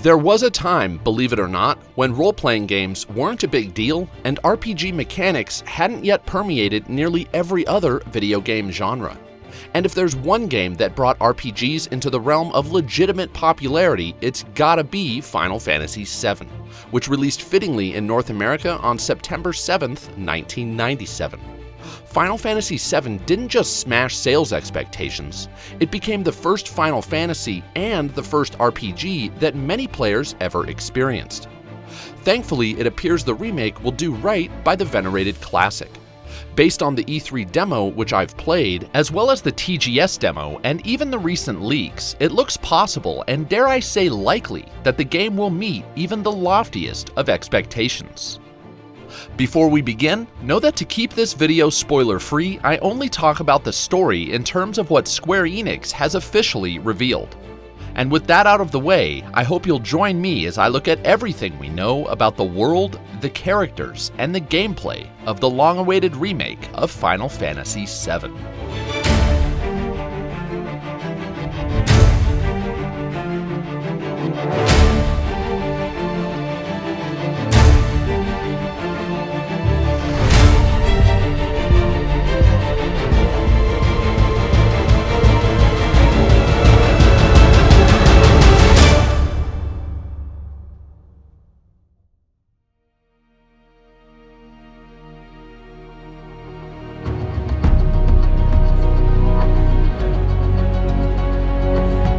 There was a time, believe it or not, when role-playing games weren't a big deal and RPG mechanics hadn't yet permeated nearly every other video game genre. And if there's one game that brought RPGs into the realm of legitimate popularity, it's gotta be Final Fantasy VII, which released fittingly in North America on September 7th, 1997. Final Fantasy VII didn't just smash sales expectations, it became the first Final Fantasy and the first RPG that many players ever experienced. Thankfully, it appears the remake will do right by the venerated classic. Based on the E3 demo, which I've played, as well as the TGS demo and even the recent leaks, it looks possible and dare I say likely that the game will meet even the loftiest of expectations. Before we begin, know that to keep this video spoiler-free, I only talk about the story in terms of what Square Enix has officially revealed. And with that out of the way, I hope you'll join me as I look at everything we know about the world, the characters, and the gameplay of the long-awaited remake of Final Fantasy VII.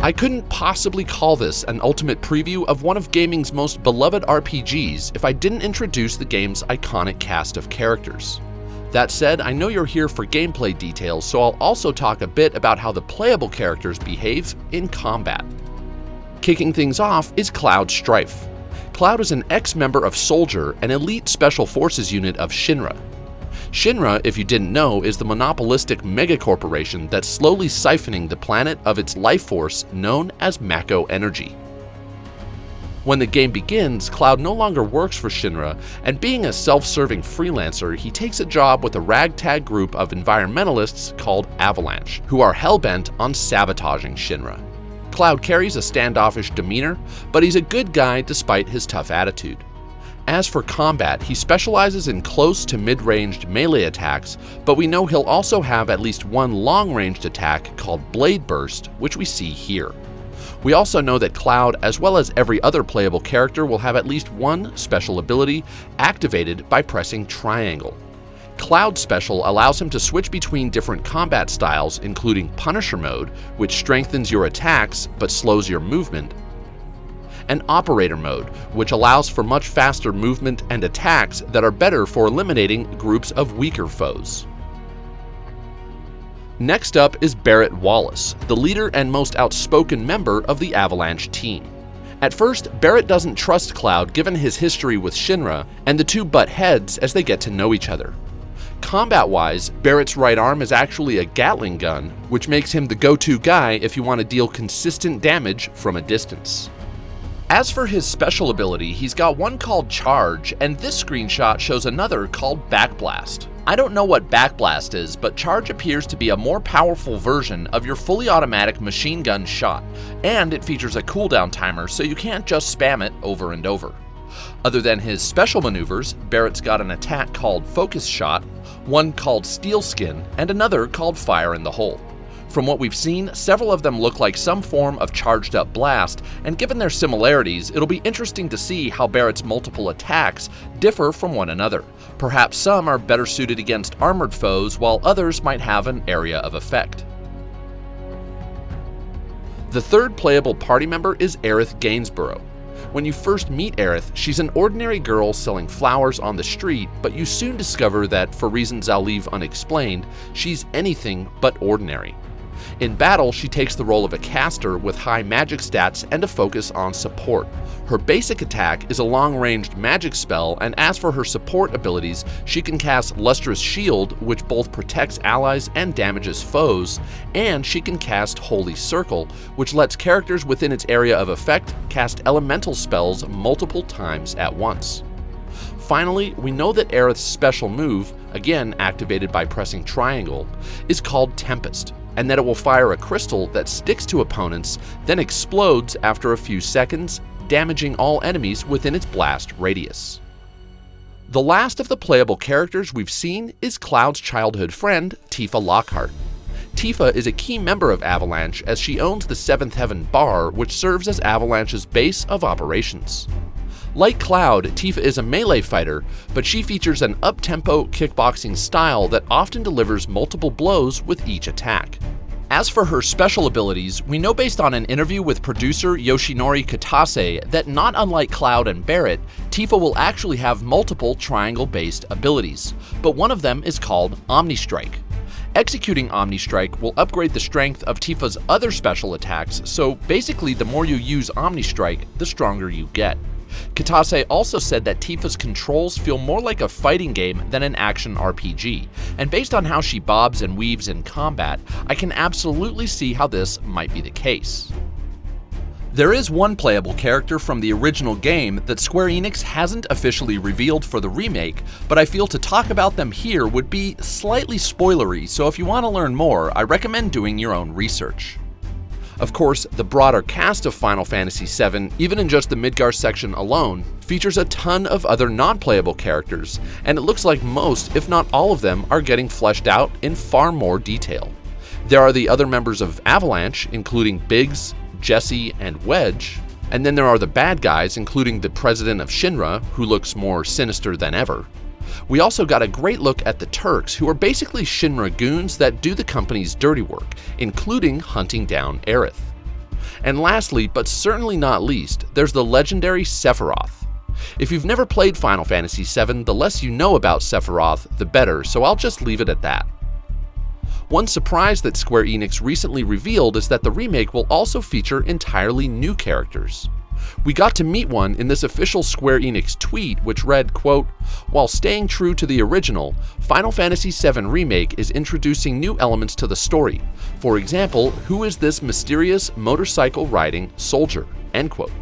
I couldn't possibly call this an ultimate preview of one of gaming's most beloved RPGs if I didn't introduce the game's iconic cast of characters. That said, I know you're here for gameplay details, so I'll also talk a bit about how the playable characters behave in combat. Kicking things off is Cloud Strife. Cloud is an ex-member of Soldier, an elite special forces unit of Shinra. Shinra, if you didn't know, is the monopolistic megacorporation that's slowly siphoning the planet of its life force known as Mako Energy. When the game begins, Cloud no longer works for Shinra, and being a self-serving freelancer, he takes a job with a ragtag group of environmentalists called Avalanche, who are hell-bent on sabotaging Shinra. Cloud carries a standoffish demeanor, but he's a good guy despite his tough attitude. As for combat, he specializes in close to mid-ranged melee attacks, but we know he'll also have at least one long-ranged attack called Blade Burst, which we see here. We also know that Cloud, as well as every other playable character, will have at least one special ability activated by pressing triangle. Cloud Special allows him to switch between different combat styles, including Punisher Mode, which strengthens your attacks but slows your movement, and Operator Mode, which allows for much faster movement and attacks that are better for eliminating groups of weaker foes. Next up is Barrett Wallace, the leader and most outspoken member of the Avalanche team. At first, Barrett doesn't trust Cloud given his history with Shinra, and the two butt heads as they get to know each other. Combat-wise, Barrett's right arm is actually a Gatling gun, which makes him the go-to guy if you want to deal consistent damage from a distance. As for his special ability, he's got one called Charge, and this screenshot shows another called Backblast. I don't know what Backblast is, but Charge appears to be a more powerful version of your fully automatic machine gun shot, and it features a cooldown timer so you can't just spam it over and over. Other than his special maneuvers, Barrett's got an attack called Focus Shot, one called Steel Skin, and another called Fire in the Hole. From what we've seen, several of them look like some form of charged up blast, and given their similarities, it'll be interesting to see how Barrett's multiple attacks differ from one another. Perhaps some are better suited against armored foes, while others might have an area of effect. The third playable party member is Aerith Gainsborough. When you first meet Aerith, she's an ordinary girl selling flowers on the street, but you soon discover that, for reasons I'll leave unexplained, she's anything but ordinary. In battle, she takes the role of a caster with high magic stats and a focus on support. Her basic attack is a long-ranged magic spell, and as for her support abilities, she can cast Lustrous Shield, which both protects allies and damages foes, and she can cast Holy Circle, which lets characters within its area of effect cast elemental spells multiple times at once. Finally, we know that Aerith's special move, again activated by pressing triangle, is called Tempest, and that it will fire a crystal that sticks to opponents, then explodes after a few seconds, damaging all enemies within its blast radius. The last of the playable characters we've seen is Cloud's childhood friend, Tifa Lockhart. Tifa is a key member of Avalanche as she owns the Seventh Heaven Bar, which serves as Avalanche's base of operations. Like Cloud, Tifa is a melee fighter, but she features an up-tempo kickboxing style that often delivers multiple blows with each attack. As for her special abilities, we know based on an interview with producer Yoshinori Kitase that not unlike Cloud and Barret, Tifa will actually have multiple triangle-based abilities, but one of them is called Omni Strike. Executing Omni Strike will upgrade the strength of Tifa's other special attacks, so basically the more you use Omni Strike, the stronger you get. Kitase also said that Tifa's controls feel more like a fighting game than an action RPG, and based on how she bobs and weaves in combat, I can absolutely see how this might be the case. There is one playable character from the original game that Square Enix hasn't officially revealed for the remake, but I feel to talk about them here would be slightly spoilery, so if you want to learn more, I recommend doing your own research. Of course, the broader cast of Final Fantasy VII, even in just the Midgar section alone, features a ton of other non-playable characters, and it looks like most, if not all of them, are getting fleshed out in far more detail. There are the other members of Avalanche, including Biggs, Jesse, and Wedge, and then there are the bad guys, including the president of Shinra, who looks more sinister than ever. We also got a great look at the Turks, who are basically Shinra goons that do the company's dirty work, including hunting down Aerith. And lastly, but certainly not least, there's the legendary Sephiroth. If you've never played Final Fantasy VII, the less you know about Sephiroth, the better, so I'll just leave it at that. One surprise that Square Enix recently revealed is that the remake will also feature entirely new characters. We got to meet one in this official Square Enix tweet, which read, quote, "While staying true to the original, Final Fantasy VII Remake is introducing new elements to the story. For example, who is this mysterious motorcycle-riding soldier?" End quote.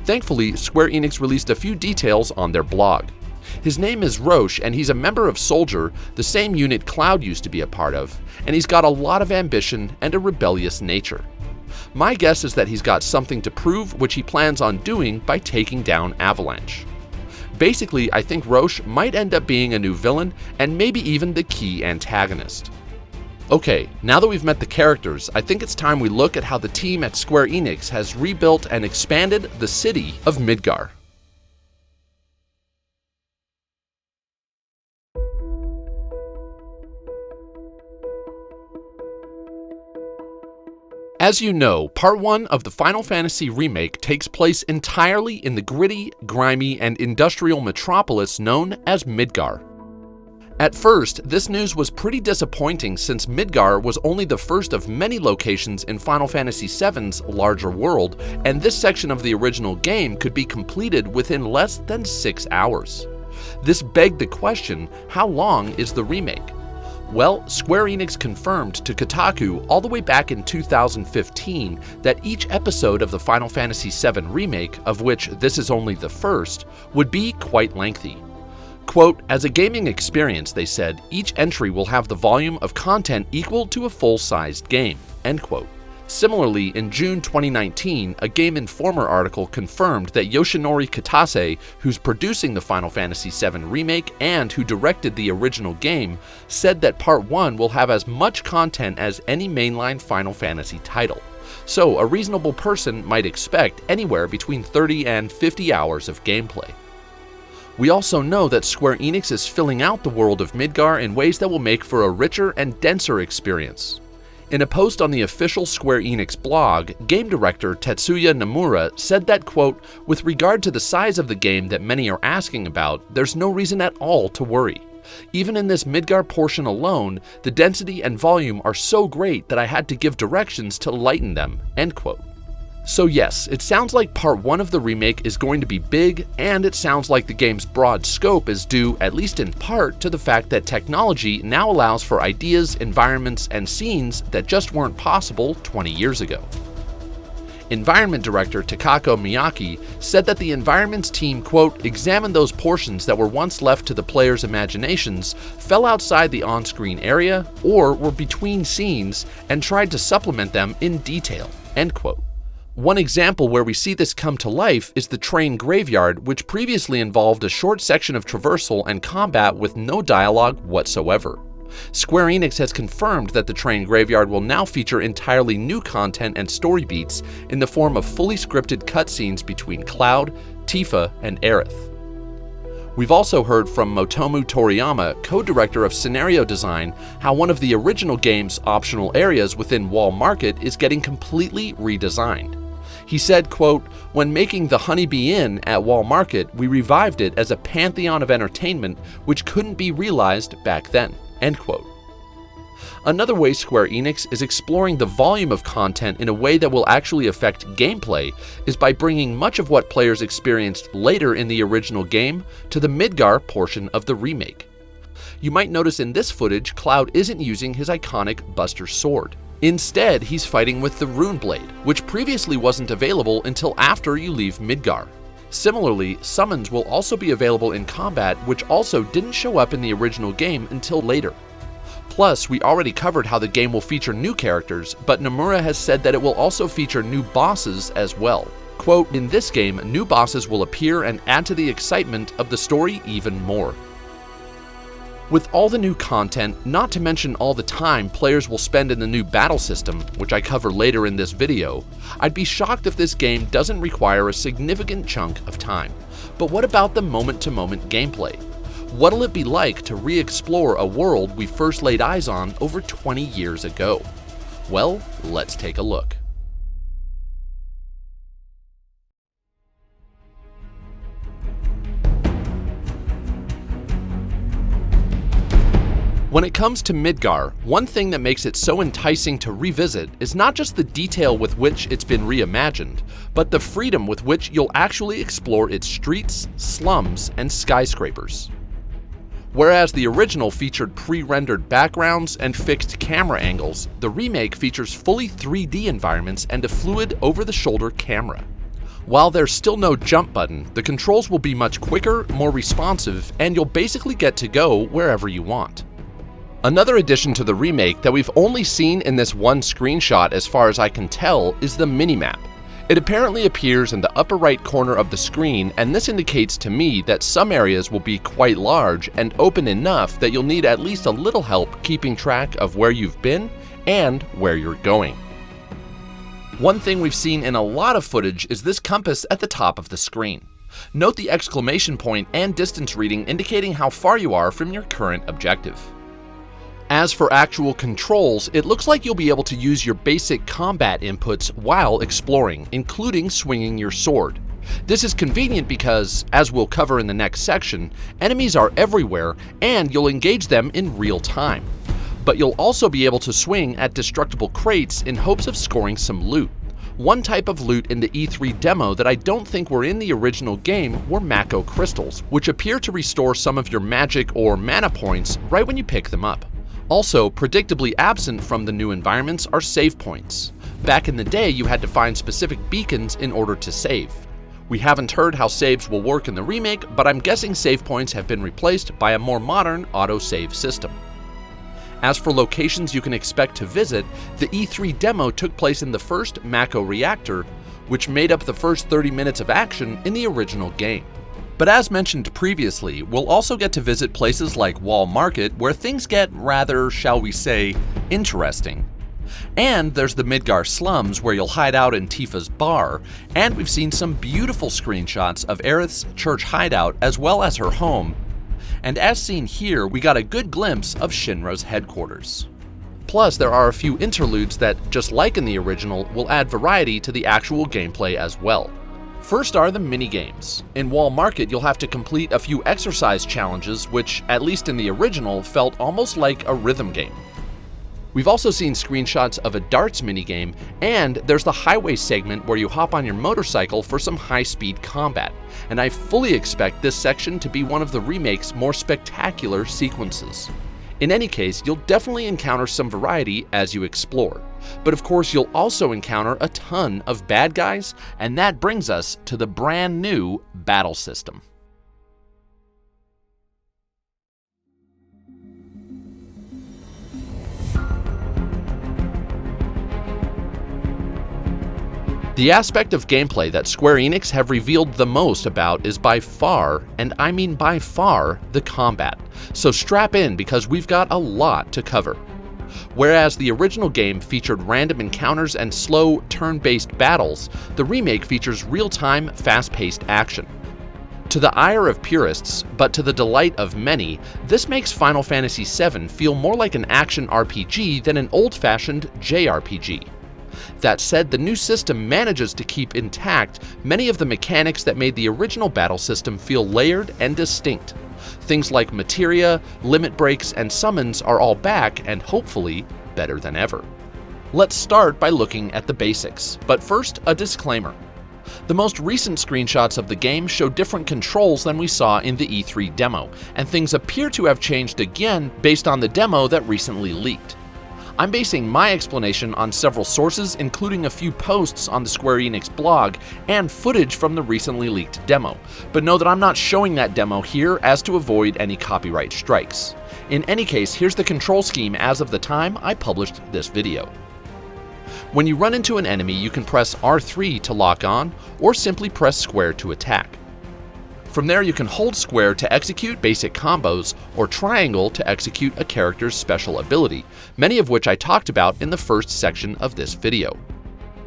Thankfully, Square Enix released a few details on their blog. His name is Roche, and he's a member of Soldier, the same unit Cloud used to be a part of, and he's got a lot of ambition and a rebellious nature. My guess is that he's got something to prove, which he plans on doing by taking down Avalanche. Basically, I think Roche might end up being a new villain, and maybe even the key antagonist. Okay, now that we've met the characters, I think it's time we look at how the team at Square Enix has rebuilt and expanded the city of Midgar. As you know, Part 1 of the Final Fantasy Remake takes place entirely in the gritty, grimy, and industrial metropolis known as Midgar. At first, this news was pretty disappointing since Midgar was only the first of many locations in Final Fantasy VII's larger world, and this section of the original game could be completed within less than 6 hours. This begged the question, how long is the remake? Well, Square Enix confirmed to Kotaku all the way back in 2015 that each episode of the Final Fantasy VII Remake, of which this is only the first, would be quite lengthy. Quote, "As a gaming experience," they said, "each entry will have the volume of content equal to a full-sized game." End quote. Similarly, in June 2019, a Game Informer article confirmed that Yoshinori Kitase, who's producing the Final Fantasy VII Remake and who directed the original game, said that Part 1 will have as much content as any mainline Final Fantasy title. So a reasonable person might expect anywhere between 30 and 50 hours of gameplay. We also know that Square Enix is filling out the world of Midgar in ways that will make for a richer and denser experience. In a post on the official Square Enix blog, game director Tetsuya Nomura said that, quote, "With regard to the size of the game that many are asking about, there's no reason at all to worry. Even in this Midgar portion alone, the density and volume are so great that I had to give directions to lighten them." End quote. So yes, it sounds like Part 1 of the remake is going to be big, and it sounds like the game's broad scope is due, at least in part, to the fact that technology now allows for ideas, environments, and scenes that just weren't possible 20 years ago. Environment director Takako Miyake said that the environments team, quote, "examined those portions that were once left to the players' imaginations, fell outside the on-screen area, or were between scenes, and tried to supplement them in detail." End quote. One example where we see this come to life is the train graveyard, which previously involved a short section of traversal and combat with no dialogue whatsoever. Square Enix has confirmed that the train graveyard will now feature entirely new content and story beats in the form of fully scripted cutscenes between Cloud, Tifa, and Aerith. We've also heard from Motomu Toriyama, co-director of scenario design, how one of the original game's optional areas within Wall Market is getting completely redesigned. He said, quote, "When making the Honeybee Inn at Wall Market, we revived it as a pantheon of entertainment which couldn't be realized back then." End quote. Another way Square Enix is exploring the volume of content in a way that will actually affect gameplay is by bringing much of what players experienced later in the original game to the Midgar portion of the remake. You might notice in this footage, Cloud isn't using his iconic Buster Sword. Instead, he's fighting with the Rune Blade, which previously wasn't available until after you leave Midgar. Similarly, summons will also be available in combat, which also didn't show up in the original game until later. Plus, we already covered how the game will feature new characters, but Nomura has said that it will also feature new bosses as well. Quote, "In this game, new bosses will appear and add to the excitement of the story even more." With all the new content, not to mention all the time players will spend in the new battle system, which I cover later in this video, I'd be shocked if this game doesn't require a significant chunk of time. But what about the moment-to-moment gameplay? What'll it be like to re-explore a world we first laid eyes on over 20 years ago? Well, let's take a look. When it comes to Midgar, one thing that makes it so enticing to revisit is not just the detail with which it's been reimagined, but the freedom with which you'll actually explore its streets, slums, and skyscrapers. Whereas the original featured pre-rendered backgrounds and fixed camera angles, the remake features fully 3D environments and a fluid over-the-shoulder camera. While there's still no jump button, the controls will be much quicker, more responsive, and you'll basically get to go wherever you want. Another addition to the remake that we've only seen in this one screenshot as far as I can tell is the minimap. It apparently appears in the upper right corner of the screen, and this indicates to me that some areas will be quite large and open enough that you'll need at least a little help keeping track of where you've been and where you're going. One thing we've seen in a lot of footage is this compass at the top of the screen. Note the exclamation point and distance reading indicating how far you are from your current objective. As for actual controls, it looks like you'll be able to use your basic combat inputs while exploring, including swinging your sword. This is convenient because, as we'll cover in the next section, enemies are everywhere and you'll engage them in real time. But you'll also be able to swing at destructible crates in hopes of scoring some loot. One type of loot in the E3 demo that I don't think were in the original game were Mako crystals, which appear to restore some of your magic or mana points right when you pick them up. Also, predictably absent from the new environments are save points. Back in the day, you had to find specific beacons in order to save. We haven't heard how saves will work in the remake, but I'm guessing save points have been replaced by a more modern autosave system. As for locations you can expect to visit, the E3 demo took place in the first Mako reactor, which made up the first 30 minutes of action in the original game. But as mentioned previously, we'll also get to visit places like Wall Market, where things get rather, shall we say, interesting. And there's the Midgar slums, where you'll hide out in Tifa's bar, and we've seen some beautiful screenshots of Aerith's church hideout as well as her home. And as seen here, we got a good glimpse of Shinra's headquarters. Plus, there are a few interludes that, just like in the original, will add variety to the actual gameplay as well. First are the minigames. In Wall Market, you'll have to complete a few exercise challenges, which, at least in the original, felt almost like a rhythm game. We've also seen screenshots of a darts minigame, and there's the highway segment where you hop on your motorcycle for some high-speed combat, and I fully expect this section to be one of the remake's more spectacular sequences. In any case, you'll definitely encounter some variety as you explore. But of course, you'll also encounter a ton of bad guys, and that brings us to the brand new battle system. The aspect of gameplay that Square Enix have revealed the most about is by far, and I mean by far, the combat. So strap in because we've got a lot to cover. Whereas the original game featured random encounters and slow, turn-based battles, the remake features real-time, fast-paced action. To the ire of purists, but to the delight of many, this makes Final Fantasy VII feel more like an action RPG than an old-fashioned JRPG. That said, the new system manages to keep intact many of the mechanics that made the original battle system feel layered and distinct. Things like materia, limit breaks, and summons are all back and hopefully better than ever. Let's start by looking at the basics, but first a disclaimer. The most recent screenshots of the game show different controls than we saw in the E3 demo, and things appear to have changed again based on the demo that recently leaked. I'm basing my explanation on several sources, including a few posts on the Square Enix blog and footage from the recently leaked demo, but know that I'm not showing that demo here as to avoid any copyright strikes. In any case, here's the control scheme as of the time I published this video. When you run into an enemy, you can press R3 to lock on, or simply press square to attack. From there, you can hold square to execute basic combos, or triangle to execute a character's special ability, many of which I talked about in the first section of this video.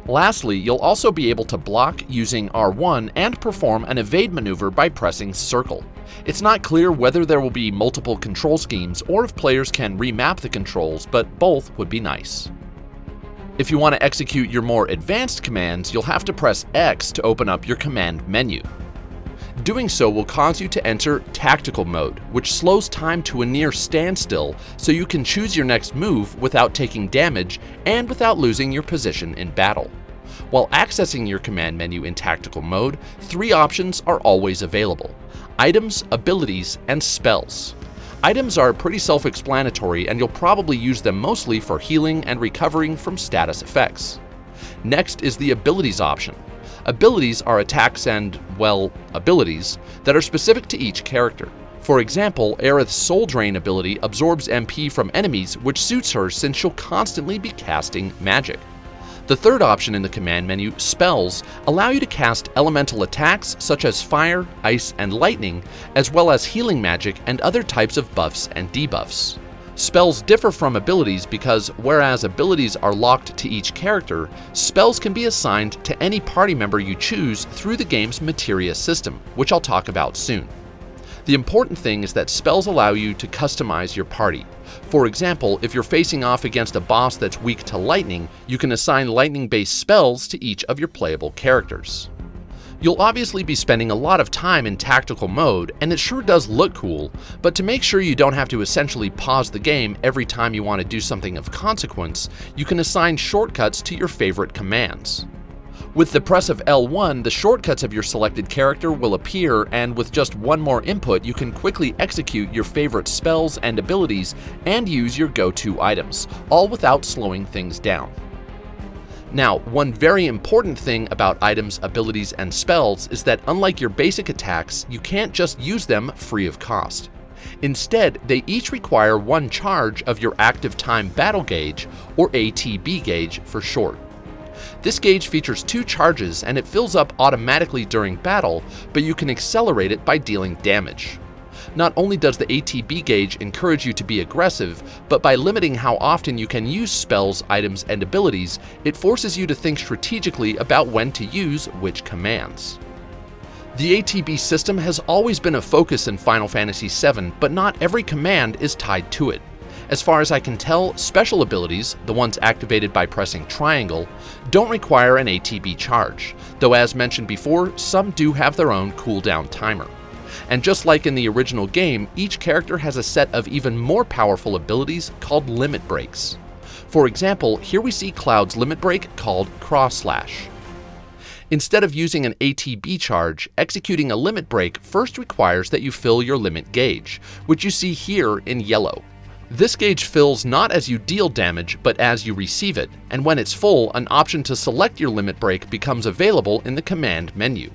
Lastly, you'll also be able to block using R1 and perform an evade maneuver by pressing circle. It's not clear whether there will be multiple control schemes or if players can remap the controls, but both would be nice. If you want to execute your more advanced commands, you'll have to press X to open up your command menu. Doing so will cause you to enter tactical mode, which slows time to a near standstill so you can choose your next move without taking damage and without losing your position in battle. While accessing your command menu in tactical mode, 3 options are always available: items, abilities, and spells. Items are pretty self-explanatory, and you'll probably use them mostly for healing and recovering from status effects. Next is the abilities option. Abilities are attacks and, well, abilities that are specific to each character. For example, Aerith's Soul Drain ability absorbs MP from enemies, which suits her since she'll constantly be casting magic. The third option in the command menu, spells, allow you to cast elemental attacks such as fire, ice, and lightning, as well as healing magic and other types of buffs and debuffs. Spells differ from abilities because, whereas abilities are locked to each character, spells can be assigned to any party member you choose through the game's materia system, which I'll talk about soon. The important thing is that spells allow you to customize your party. For example, if you're facing off against a boss that's weak to lightning, you can assign lightning-based spells to each of your playable characters. You'll obviously be spending a lot of time in tactical mode, and it sure does look cool, but to make sure you don't have to essentially pause the game every time you want to do something of consequence, you can assign shortcuts to your favorite commands. With the press of L1, the shortcuts of your selected character will appear, and with just one more input, you can quickly execute your favorite spells and abilities and use your go-to items, all without slowing things down. Now, one very important thing about items, abilities, and spells is that unlike your basic attacks, you can't just use them free of cost. Instead, they each require 1 charge of your active time battle gauge, or ATB gauge for short. This gauge features 2 charges and it fills up automatically during battle, but you can accelerate it by dealing damage. Not only does the ATB gauge encourage you to be aggressive, but by limiting how often you can use spells, items, and abilities, it forces you to think strategically about when to use which commands. The ATB system has always been a focus in Final Fantasy VII, but not every command is tied to it. As far as I can tell, special abilities, the ones activated by pressing triangle, don't require an ATB charge, though as mentioned before, some do have their own cooldown timer. And just like in the original game, each character has a set of even more powerful abilities called limit breaks. For example, here we see Cloud's limit break called Cross Slash. Instead of using an ATB charge, executing a limit break first requires that you fill your limit gauge, which you see here in yellow. This gauge fills not as you deal damage, but as you receive it, and when it's full, an option to select your limit break becomes available in the command menu.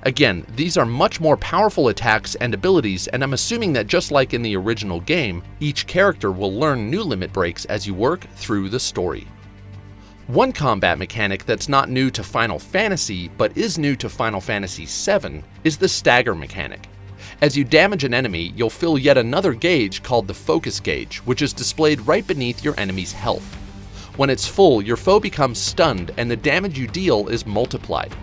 Again, these are much more powerful attacks and abilities, and I'm assuming that just like in the original game, each character will learn new limit breaks as you work through the story. One combat mechanic that's not new to Final Fantasy, but is new to Final Fantasy VII, is the stagger mechanic. As you damage an enemy, you'll fill yet another gauge called the focus gauge, which is displayed right beneath your enemy's health. When it's full, your foe becomes stunned and the damage you deal is multiplied.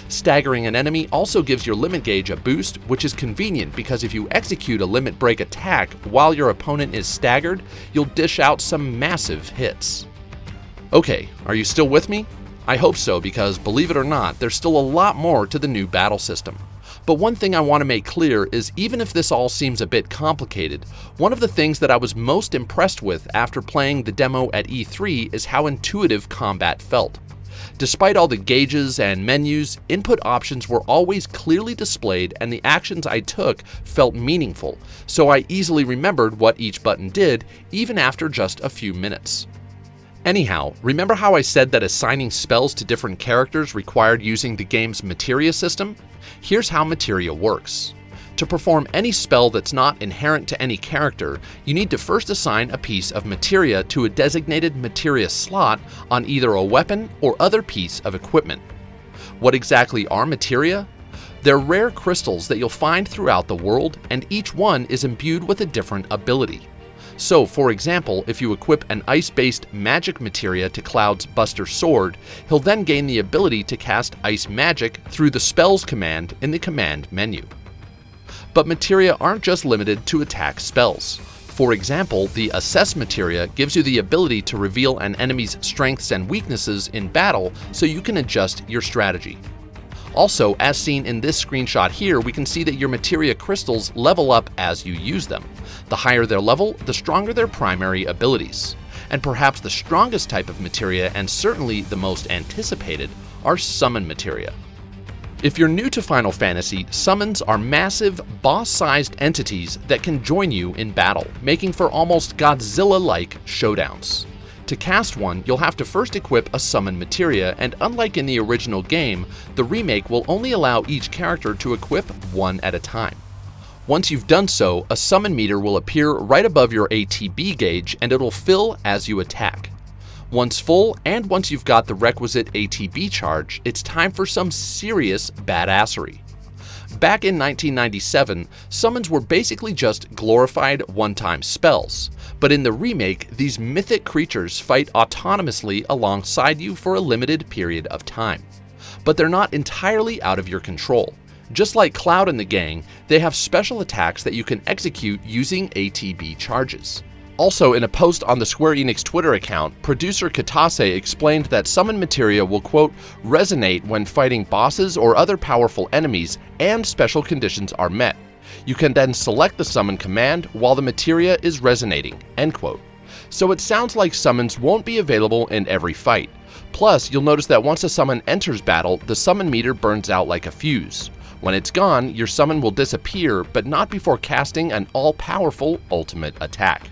Staggering an enemy also gives your limit gauge a boost, which is convenient because if you execute a limit break attack while your opponent is staggered, you'll dish out some massive hits. Okay, are you still with me? I hope so, because believe it or not, there's still a lot more to the new battle system. But one thing I want to make clear is even if this all seems a bit complicated, one of the things that I was most impressed with after playing the demo at E3 is how intuitive combat felt. Despite all the gauges and menus, input options were always clearly displayed and the actions I took felt meaningful, so I easily remembered what each button did, even after just a few minutes. Anyhow, remember how I said that assigning spells to different characters required using the game's materia system? Here's how materia works. To perform any spell that's not inherent to any character, you need to first assign a piece of materia to a designated materia slot on either a weapon or other piece of equipment. What exactly are materia? They're rare crystals that you'll find throughout the world, and each one is imbued with a different ability. So, for example, if you equip an ice-based magic materia to Cloud's Buster Sword, he'll then gain the ability to cast ice magic through the spells command in the command menu. But materia aren't just limited to attack spells. For example, the Assess materia gives you the ability to reveal an enemy's strengths and weaknesses in battle so you can adjust your strategy. Also, as seen in this screenshot here, we can see that your materia crystals level up as you use them. The higher their level, the stronger their primary abilities. And perhaps the strongest type of materia, and certainly the most anticipated, are summon materia. If you're new to Final Fantasy, summons are massive, boss-sized entities that can join you in battle, making for almost Godzilla-like showdowns. To cast one, you'll have to first equip a summon materia, and unlike in the original game, the remake will only allow each character to equip one at a time. Once you've done so, a summon meter will appear right above your ATB gauge and it'll fill as you attack. Once full, and once you've got the requisite ATB charge, it's time for some serious badassery. Back in 1997, summons were basically just glorified one-time spells, but in the remake, these mythic creatures fight autonomously alongside you for a limited period of time. But they're not entirely out of your control. Just like Cloud and the gang, they have special attacks that you can execute using ATB charges. Also, in a post on the Square Enix Twitter account, producer Katase explained that summon materia will, quote, resonate when fighting bosses or other powerful enemies and special conditions are met. You can then select the summon command while the materia is resonating, end quote. So it sounds like summons won't be available in every fight. Plus, you'll notice that once a summon enters battle, the summon meter burns out like a fuse. When it's gone, your summon will disappear, but not before casting an all-powerful ultimate attack.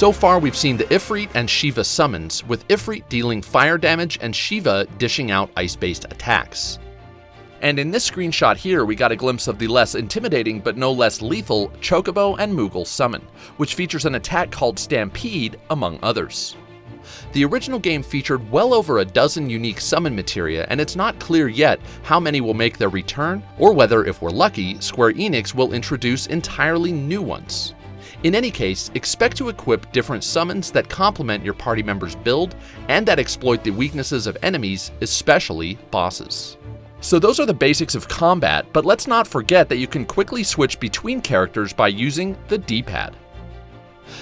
So far, we've seen the Ifrit and Shiva summons, with Ifrit dealing fire damage and Shiva dishing out ice-based attacks. And in this screenshot here, we got a glimpse of the less intimidating but no less lethal Chocobo and Moogle summon, which features an attack called Stampede, among others. The original game featured well over a dozen unique summon materia, and it's not clear yet how many will make their return, or whether, if we're lucky, Square Enix will introduce entirely new ones. In any case, expect to equip different summons that complement your party member's build and that exploit the weaknesses of enemies, especially bosses. So those are the basics of combat, but let's not forget that you can quickly switch between characters by using the D-pad.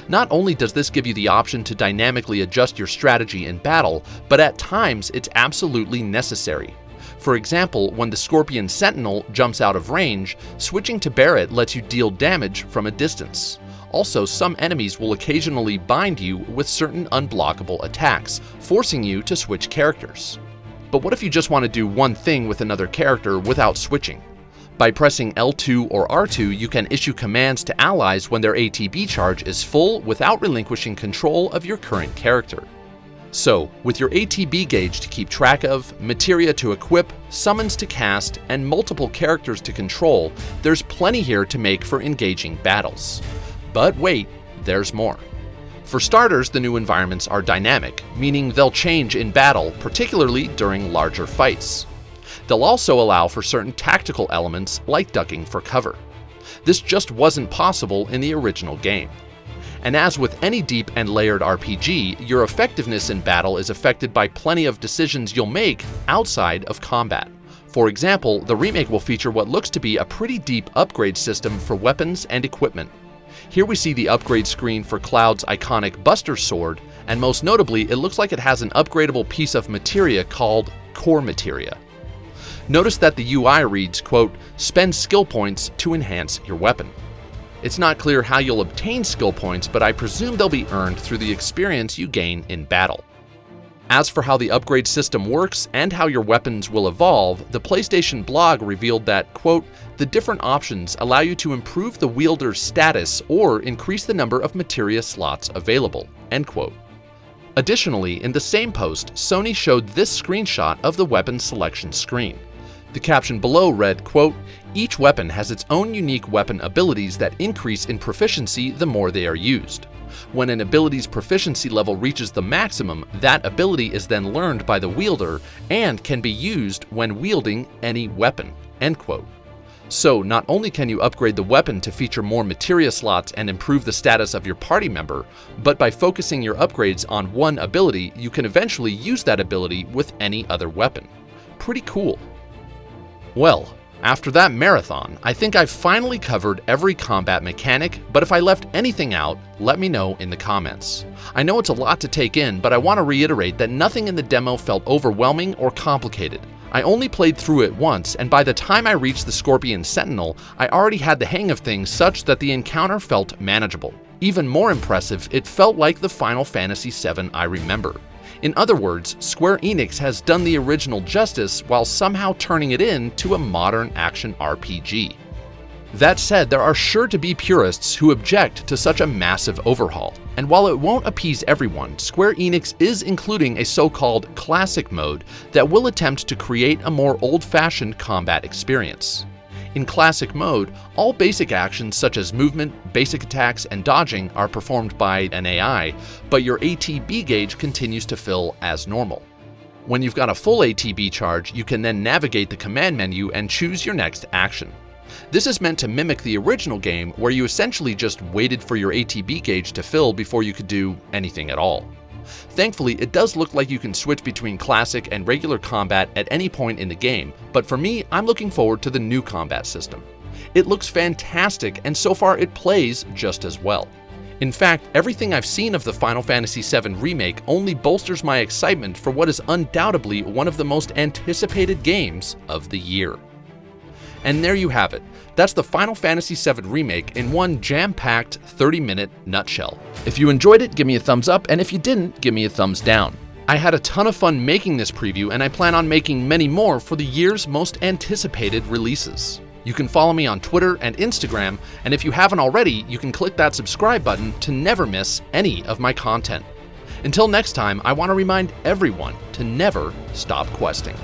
Not only does this give you the option to dynamically adjust your strategy in battle, but at times it's absolutely necessary. For example, when the Scorpion Sentinel jumps out of range, switching to Barret lets you deal damage from a distance. Also, some enemies will occasionally bind you with certain unblockable attacks, forcing you to switch characters. But what if you just want to do one thing with another character without switching? By pressing L2 or R2, you can issue commands to allies when their ATB charge is full without relinquishing control of your current character. So, with your ATB gauge to keep track of, materia to equip, summons to cast, and multiple characters to control, there's plenty here to make for engaging battles. But wait, there's more. For starters, the new environments are dynamic, meaning they'll change in battle, particularly during larger fights. They'll also allow for certain tactical elements like ducking for cover. This just wasn't possible in the original game. And as with any deep and layered RPG, your effectiveness in battle is affected by plenty of decisions you'll make outside of combat. For example, the remake will feature what looks to be a pretty deep upgrade system for weapons and equipment. Here we see the upgrade screen for Cloud's iconic Buster Sword, and most notably, it looks like it has an upgradable piece of materia called Core Materia. Notice that the UI reads, quote, "Spend skill points to enhance your weapon." It's not clear how you'll obtain skill points, but I presume they'll be earned through the experience you gain in battle. As for how the upgrade system works and how your weapons will evolve, the PlayStation blog revealed that, quote, "The different options allow you to improve the wielder's status or increase the number of materia slots available," end quote. Additionally, in the same post, Sony showed this screenshot of the weapon selection screen. The caption below read, quote, "Each weapon has its own unique weapon abilities that increase in proficiency the more they are used. When an ability's proficiency level reaches the maximum, that ability is then learned by the wielder and can be used when wielding any weapon," end quote. So not only can you upgrade the weapon to feature more materia slots and improve the status of your party member, but by focusing your upgrades on one ability, you can eventually use that ability with any other weapon. Pretty cool. Well, after that marathon, I think I've finally covered every combat mechanic, but if I left anything out, let me know in the comments. I know it's a lot to take in, but I want to reiterate that nothing in the demo felt overwhelming or complicated. I only played through it once, and by the time I reached the Scorpion Sentinel, I already had the hang of things such that the encounter felt manageable. Even more impressive, it felt like the Final Fantasy VII I remember. In other words, Square Enix has done the original justice while somehow turning it into a modern action RPG. That said, there are sure to be purists who object to such a massive overhaul, and while it won't appease everyone, Square Enix is including a so-called classic mode that will attempt to create a more old-fashioned combat experience. In classic mode, all basic actions such as movement, basic attacks, and dodging are performed by an AI, but your ATB gauge continues to fill as normal. When you've got a full ATB charge, you can then navigate the command menu and choose your next action. This is meant to mimic the original game where you essentially just waited for your ATB gauge to fill before you could do anything at all. Thankfully, it does look like you can switch between classic and regular combat at any point in the game, but for me, I'm looking forward to the new combat system. It looks fantastic, and so far it plays just as well. In fact, everything I've seen of the Final Fantasy VII Remake only bolsters my excitement for what is undoubtedly one of the most anticipated games of the year. And there you have it. That's the Final Fantasy VII Remake in one jam-packed 30-minute nutshell. If you enjoyed it, give me a thumbs up, and if you didn't, give me a thumbs down. I had a ton of fun making this preview, and I plan on making many more for the year's most anticipated releases. You can follow me on Twitter and Instagram, and if you haven't already, you can click that subscribe button to never miss any of my content. Until next time, I want to remind everyone to never stop questing.